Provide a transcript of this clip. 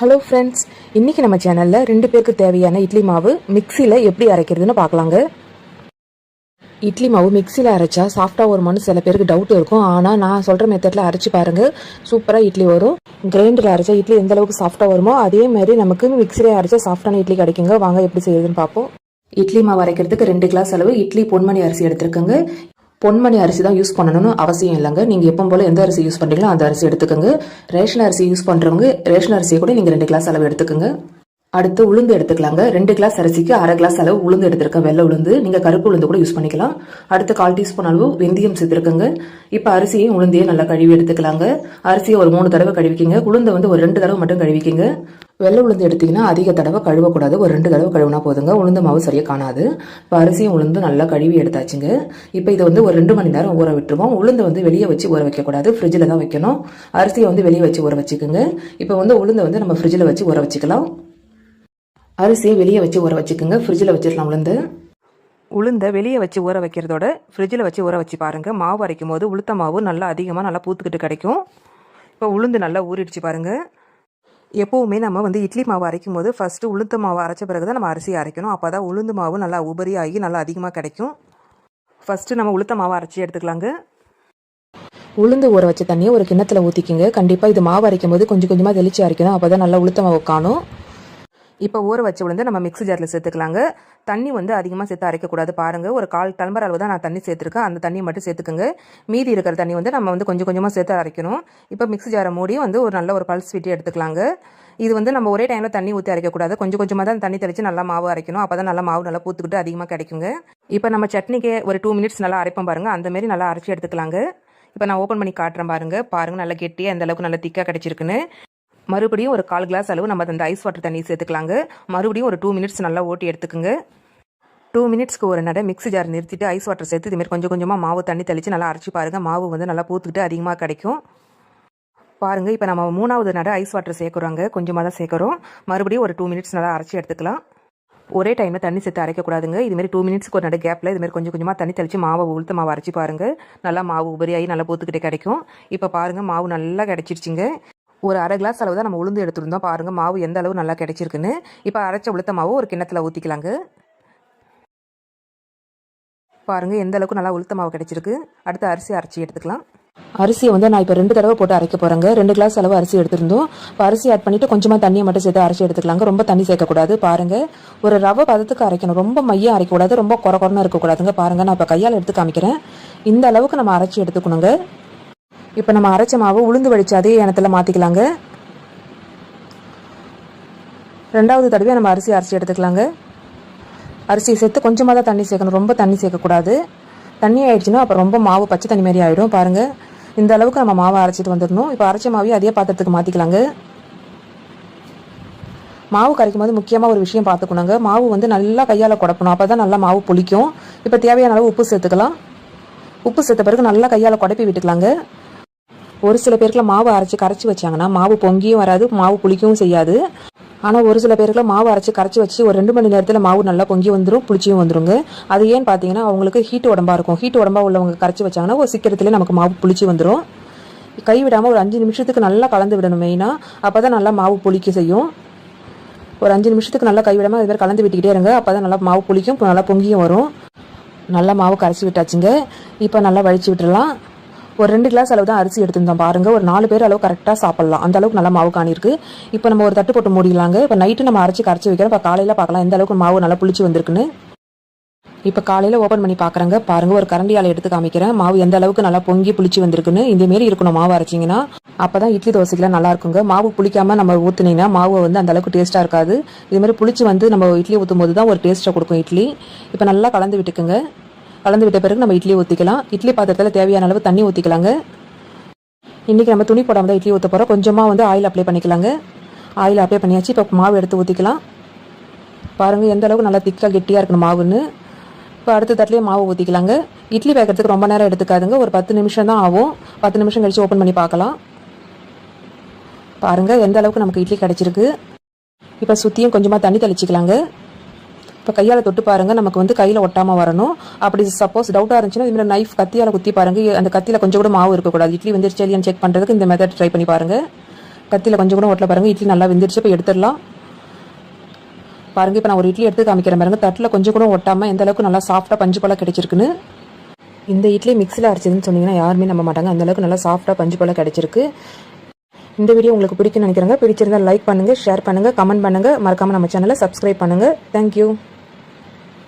Hello friends, இன்றைக்கி நம்ம சேனலில் 2 பேருக்கு தேவையான இட்லி மாவு மிக்சியில் எப்படி அரைக்கிறதுன்னு பார்க்கலாங்க. இட்லி மாவு மிக்சியில் அரைச்சா சாஃப்டாக வருமானு சில பேருக்கு டவுட் இருக்கும். ஆனால் நான் சொல்கிற மெத்தடில் அரைச்சி பாருங்கள், சூப்பராக இட்லி வரும். கிரைண்டரில் அரைச்சா இட்லி எந்த அளவுக்கு சாஃப்டாக வருமோ அதே மாதிரி நமக்கு மிக்சியில் அரைச்சா சாஃப்டான இட்லி கிடைக்குங்க. வாங்க எப்படி செய்யுதுன்னு பார்ப்போம். இட்லி மாவு அரைக்கிறதுக்கு 2 கிளாஸ் அளவு இட்லி பொன்மணி அரிசி எடுத்துருக்கோங்க. பொன்மணி அரிசி தான் யூஸ் பண்ணணும்னு அவசியம் இல்லைங்க. நீங்கள் எப்போ போல் எந்த அரிசி யூஸ் பண்ணுறீங்களோ அந்த அரிசி எடுத்துக்கோங்க. ரேஷன் அரிசி யூஸ் பண்ணுறவங்க ரேஷன் அரிசியை கூட நீங்கள் 2 கிளாஸ் அளவு எடுத்துக்கோங்க. அடுத்து உளுந்து எடுத்துக்கலாங்க. 2 கிளாஸ் அரிசிக்கு 1/2 கிளாஸ் அளவு உளுந்து எடுத்துருக்கேன், வெள்ளை உளுந்து. நீங்கள் கருப்பு உளுந்து கூட யூஸ் பண்ணிக்கலாம். அடுத்து 1/4 டீஸ்பூன் அளவு வெந்தயம் சேர்த்துருக்கோங்க. இப்போ அரிசியும் உளுந்தையும் நல்லா கழுவி எடுத்துக்கலாங்க. அரிசியை ஒரு 3 தடவை கழுவிக்கிங்க. உளுந்தை வந்து ஒரு 2 தடவை மட்டும் கழுவிக்கிங்க. வெள்ளை உளுந்து எடுத்திங்கன்னா அதிக தடவை கழுவக்கூடாது, ஒரு 2 தடவை கழுவினா போதுங்க. உளுந்து மாவு சரியாக காணாது. இப்போ அரிசியும் உளுந்து நல்லா கழுவி எடுத்தாச்சுங்க. இப்போ இதை வந்து ஒரு 2 மணி நேரம் ஊற விட்டுருவோம். உளுந்து வந்து வெளியே வச்சு ஊற வைக்கக்கூடாது, ஃப்ரிட்ஜில் தான் வைக்கணும். அரிசியை வந்து வெளியே வச்சு ஊற வச்சுக்கோங்க. இப்போ வந்து உளுந்தை வந்து நம்ம ஃப்ரிட்ஜில் வச்சு ஊற வச்சுக்கலாம். அரிசியை வெளியே வச்சு ஊற வச்சுக்கோங்க, ஃப்ரிட்ஜில் வச்சிடலாம். உளுந்தை வெளியே வச்சு ஊற வைக்கிறதோட ஃப்ரிட்ஜில் வச்சு ஊற வச்சு பாருங்கள். மாவு அரைக்கும் போது உளுத்த மாவு நல்லா அதிகமாக நல்லா பூத்துக்கிட்டு கிடைக்கும். இப்போ உளுந்து நல்லா ஊறிடுச்சு பாருங்கள். எப்போவுமே நம்ம வந்து இட்லி மாவு அரைக்கும் போது ஃபஸ்ட்டு உளுத்த மாவு அரைச்ச பிறகு தான் நம்ம அரிசி அரைக்கணும். அப்போ தான் உளுந்து மாவு நல்லா உபரி ஆகி நல்லா அதிகமாக கிடைக்கும். ஃபஸ்ட்டு நம்ம உளுத்த மாவு அரைச்சி எடுத்துக்கலாங்க. உளுந்து ஊற வச்ச தண்ணியை ஒரு கிண்ணத்தில் ஊற்றிக்கிங்க. கண்டிப்பாக இது மாவு அரைக்கும் போது கொஞ்சம் கொஞ்சமாக தெளிச்சு அரைக்கணும், அப்போ தான் நல்லா உளுத்த மாவு காணும். இப்போ ஊற வச்ச உளுந்து நம்ம மிக்ஸி ஜாரில் சேர்த்துக்கலாங்க. தண்ணி வந்து அதிகமாக சேர்த்து அரைக்கக்கூடாது. பாருங்கள், ஒரு 1/4 டம்ளர் அளவு தான் நான் தண்ணி சேர்த்துருக்கேன். அந்த தண்ணியை மட்டும் சேர்த்துக்குங்க. மீதி இருக்கிற தண்ணி வந்து நம்ம வந்து கொஞ்சம் கொஞ்சமாக சேர்த்து அரைக்கணும். இப்போ மிக்ஸி ஜாரை மூடி வந்து ஒரு நல்ல ஒரு பல்ஸ் விட்டு எடுத்துக்கலாங்க. இது வந்து நம்ம ஒரே டைமில் தண்ணி ஊற்றி அரைக்கக்கூடாது, கொஞ்சம் கொஞ்சமாக தான் தண்ணி தெளித்து நல்லா மாவு அரைக்கணும். அப்போ தான் நல்லா மாவு நல்லா பூத்துக்கிட்டு அதிகமாக கிடைக்குங்க. இப்போ நம்ம சட்னிக்கு ஒரு 2 மினிட்ஸ் நல்லா அரைப்போம் பாருங்கள், அந்தமாரி நல்லா அரைச்சி எடுத்துக்கலாங்க. இப்போ நான் ஓப்பன் பண்ணி காட்டுறேன் பாருங்கள் நல்லா கெட்டியாக எந்த அளவுக்கு நல்லா திக்காக கிடைச்சிருக்குன்னு. மறுபடியும் ஒரு 1/4 கிளாஸ் அளவு நம்ம அந்த ஐஸ் வாட்டர் தண்ணி சேர்த்துக்கலாங்க. மறுபடியும் ஒரு 2 மினிட்ஸ் நல்லா ஓட்டி எடுத்துக்குங்க. 2 மினிட்ஸ்க்கு ஒரு நடை மிக்ஸி ஜார் நிறுத்திட்டு ஐஸ் வாட்டர் சேர்த்து இதுமாரி கொஞ்சம் கொஞ்சமாக மாவு தண்ணி தெளித்து நல்லா அரைச்சி பாருங்கள். மாவு வந்து நல்லா பூத்துக்கிட்டு அதிகமாக கிடைக்கும் பாருங்கள். இப்போ நம்ம 3வது நடை ஐஸ் வாட்டர் சேர்க்குறோங்க, கொஞ்சமாக தான் சேர்க்குறோம். மறுபடியும் ஒரு 2 மினிட்ஸ் நல்லா அரைச்சி எடுத்துக்கலாம். ஒரே டைமில் தண்ணி சேர்த்து அரைக்கக்கூடாதுங்க. இதுமாரி 2 மினிட்ஸ்க்கு ஒரு நடை கேப்பில் இதுமாரி கொஞ்சம் கொஞ்சமாக தண்ணி தெளித்து மாவை உளுத்த மாவு அரைச்சி பாருங்கள். நல்லா மாவு உபரியாகி நல்லா பூத்துக்கிட்டே கிடைக்கும். இப்போ பாருங்கள், மாவு நல்லா கிடைச்சிருச்சிங்க. ஒரு 1/2 கிளாஸ் அளவு தான் நம்ம உளுந்து எடுத்துருந்தோம். பாருங்கள் மாவு எந்த அளவு நல்லா கிடைச்சிருக்குன்னு. இப்போ அரைச்ச உளுத்த மாவு ஒரு கிண்ணத்தில் ஊற்றிக்கலாங்க. பாருங்கள் எந்த அளவுக்கு நல்லா உளுத்த மாவு கிடைச்சிருக்கு. அடுத்து அரிசி அரைச்சி எடுத்துக்கலாம். அரிசியை வந்து நான் இப்போ 2 தடவை போட்டு அரைக்க போகிறேங்க. 2 கிளாஸ் அளவு அரிசி எடுத்துருந்தோம். இப்போ அரிசி ஆட் பண்ணிவிட்டு கொஞ்சமாக தண்ணியை மட்டும் சேர்த்து அரைச்சி எடுத்துக்கலாங்க. ரொம்ப தண்ணி சேர்க்கக்கூடாது. பாருங்கள், ஒரு ரவை பதத்துக்கு அரைக்கணும், ரொம்ப மையம் அரைக்கக்கூடாது, ரொம்ப குறன்னு இருக்கக்கூடாதுங்க. பாருங்கள், நான் இப்போ கையால் எடுத்து காமிக்கிறேன். இந்த அளவுக்கு நம்ம அரைச்சி எடுத்துக்கணுங்க. இப்போ நம்ம அரைச்ச மாவு உளுந்து வடித்து அதே எண்ணத்தில் மாற்றிக்கலாங்க. 2வது தடவை நம்ம அரிசி அரைச்சி எடுத்துக்கலாங்க. அரிசி சேர்த்து கொஞ்சமாக தான் தண்ணி சேர்க்கணும், ரொம்ப தண்ணி சேர்க்கக்கூடாது. தண்ணி ஆயிடுச்சுன்னா அப்புறம் ரொம்ப மாவு பச்சை தண்ணி மாதிரி ஆகிடும். பாருங்கள், இந்த அளவுக்கு நம்ம மாவை அரைச்சிட்டு வந்துடணும். இப்போ அரைச்ச மாவையும் அதே பாத்திரத்துக்கு மாற்றிக்கலாங்க. மாவு கரைக்கும் போது முக்கியமாக ஒரு விஷயம் பார்த்துக்கணுங்க. மாவு வந்து நல்லா கையால் குடப்பணும், அப்போ தான் நல்லா மாவு புளிக்கும். இப்போ தேவையான அளவு உப்பு சேர்த்துக்கலாம். உப்பு சேர்த்த பிறகு நல்லா கையால் குடப்பி விட்டுக்கலாங்க. ஒரு சில பேருக்குலாம் மாவு கரைச்சி வச்சாங்கன்னா மாவு பொங்கியும் வராது, மாவு புளிக்கவும் செய்யாது. ஆனால் ஒரு சில பேருக்குலாம் மாவு கரைச்சி வச்சு ஒரு 2 மணி நேரத்தில் மாவு நல்லா பொங்கி வந்துடும், புளிச்சியும் வந்துருங்க. அது ஏன்னு பார்த்தீங்கன்னா அவங்களுக்கு ஹீட் உடம்பாக இருக்கும். ஹீட் உடம்பாக உள்ளவங்க கரைச்சி வச்சாங்கன்னா ஒரு சீக்கிரத்துலேயே நமக்கு மாவு புளிச்சு வந்துடும். கை விடாமல் ஒரு 5 நிமிஷத்துக்கு நல்லா கலந்து விடணும் மெயினாக, அப்போ தான் நல்லா மாவு புளிக்க செய்யும். ஒரு 5 நிமிஷத்துக்கு நல்லா கை விடாமல் அது மாதிரி கலந்து விட்டுக்கிட்டே இருங்க, அப்போ தான் நல்லா மாவு புளிக்கும், நல்லா பொங்கியும் வரும். நல்லா மாவு கரைச்சி விட்டாச்சுங்க. இப்போ நல்லா வழிச்சு விட்டுடலாம். ஒரு 2 கிளாஸ் அளவு தான் அரிசி எடுத்துருந்தோம் பாருங்கள். ஒரு 4 பேர் அளவு கரெக்டாக சாப்பிட்லாம், அந்த அளவுக்கு நல்லா மாவு காணிருக்கு. இப்போ நம்ம ஒரு தட்டு போட்டு மூடிடலாங்க. இப்போ நைட்டு நம்ம கரைச்சி வைக்கிறோம். இப்போ காலையில் பார்க்கலாம் எந்த அளவுக்கு மாவு நல்லா புளிச்சு வந்திருக்குன்னு. இப்போ காலையில் ஓப்பன் பண்ணி பார்க்குறேங்க. பாருங்கள், ஒரு கரண்டியால் எடுத்து காமிக்கிறேன் மாவு எந்த அளவுக்கு நல்லா பொங்கி புளிச்சு வந்திருக்குன்னு. இந்தமாரி இருக்கணும் மாவு அரைச்சிங்கன்னா, அப்போ தான் இட்லி தோசைக்கெலாம் நல்லா இருக்குங்க. மாவு புளிக்காமல் நம்ம ஊற்றுனீங்கன்னா மாவு வந்து அந்த அளவுக்கு டேஸ்ட்டாக இருக்காது. இதுமாரி புளிச்சு வந்து நம்ம இட்லி ஊற்றும் போது தான் ஒரு டேஸ்ட்டை கொடுக்கும் இட்லி. இப்போ நல்லா கலந்து விட்டுக்குங்க. கலந்து விட்ட பிறகு நம்ம இட்லி ஊற்றிக்கலாம். இட்லி பாத்திரத்தில் தேவையான அளவு தண்ணி ஊற்றிக்கலாங்க. இன்றைக்கி நம்ம துணி போடாமல் தான் இட்லி ஊற்ற போகிறோம். கொஞ்சமாக வந்து ஆயில் அப்ளை பண்ணிக்கலாங்க. ஆயில் அப்ளை பண்ணியாச்சு. இப்போ மாவு எடுத்து ஊற்றிக்கலாம். பாருங்கள் எந்த அளவுக்கு நல்லா திக்காக கெட்டியாக இருக்கணும் மாவுன்னு. இப்போ அடுத்த தட்டிலே மாவு ஊற்றிக்கலாங்க. இட்லி வைக்கிறதுக்கு ரொம்ப நேரம் எடுத்துக்காதுங்க, ஒரு 10 நிமிஷம் தான் ஆகும். 10 நிமிஷம் கழித்து ஓப்பன் பண்ணி பார்க்கலாம். பாருங்கள் எந்த அளவுக்கு நமக்கு இட்லி கிடச்சிருக்கு. இப்போ சுற்றியும் கொஞ்சமாக தண்ணி தெளிச்சிக்கலாங்க. இப்போ கையால் தொட்டு பாருங்கள், நமக்கு வந்து கையில் ஒட்டாமல் வரணும். அப்படி சப்போஸ் டவுட்டாக இருந்துச்சுன்னா இதுமாதிரி நைஃப் கத்தியால் குத்தி பாருங்கள். அந்த கத்தியில் கொஞ்சம் கூட மாவு இருக்கக்கூடாது. இட்லி வந்துருச்சு இல்லையான்னு செக் பண்ணுறதுக்கு இந்த மெத்தட் ட்ரை பண்ணி பாருங்கள். கத்தியில் கொஞ்சம் கூட ஓட்டல பாருங்கள். இட்லி நல்லா வெந்துருச்சு. இப்போ எடுத்துடலாம் பாருங்கள். இப்போ நான் ஒரு இட்லி எடுத்து காமிக்கிறேன் பாருங்கள். தட்டில் கொஞ்சம் கூட ஒட்டாமல் எந்த அளவுக்கு நல்லா சாஃப்டாக பஞ்சு போல் கிடைச்சிருக்குன்னு. இந்த இட்லி மிக்ஸியில் அரைச்சதுன்னு சொன்னீங்கன்னா யாருமே நம்ப மாட்டாங்க. அந்தளவுக்கு நல்லா சாஃப்டாக பஞ்சு போல் கிடைச்சிருக்கு. இந்த வீடியோ உங்களுக்கு பிடிக்கும்னு நினைக்கிறேங்க. பிடிச்சிருந்தால் லைக் பண்ணுங்கள், ஷேர் பண்ணுங்கள், கமெண்ட் பண்ணுங்கள். மறக்காமல் நம்ம சேனலை சப்ஸ்கிரைப் பண்ணுங்கள். தேங்க்யூ.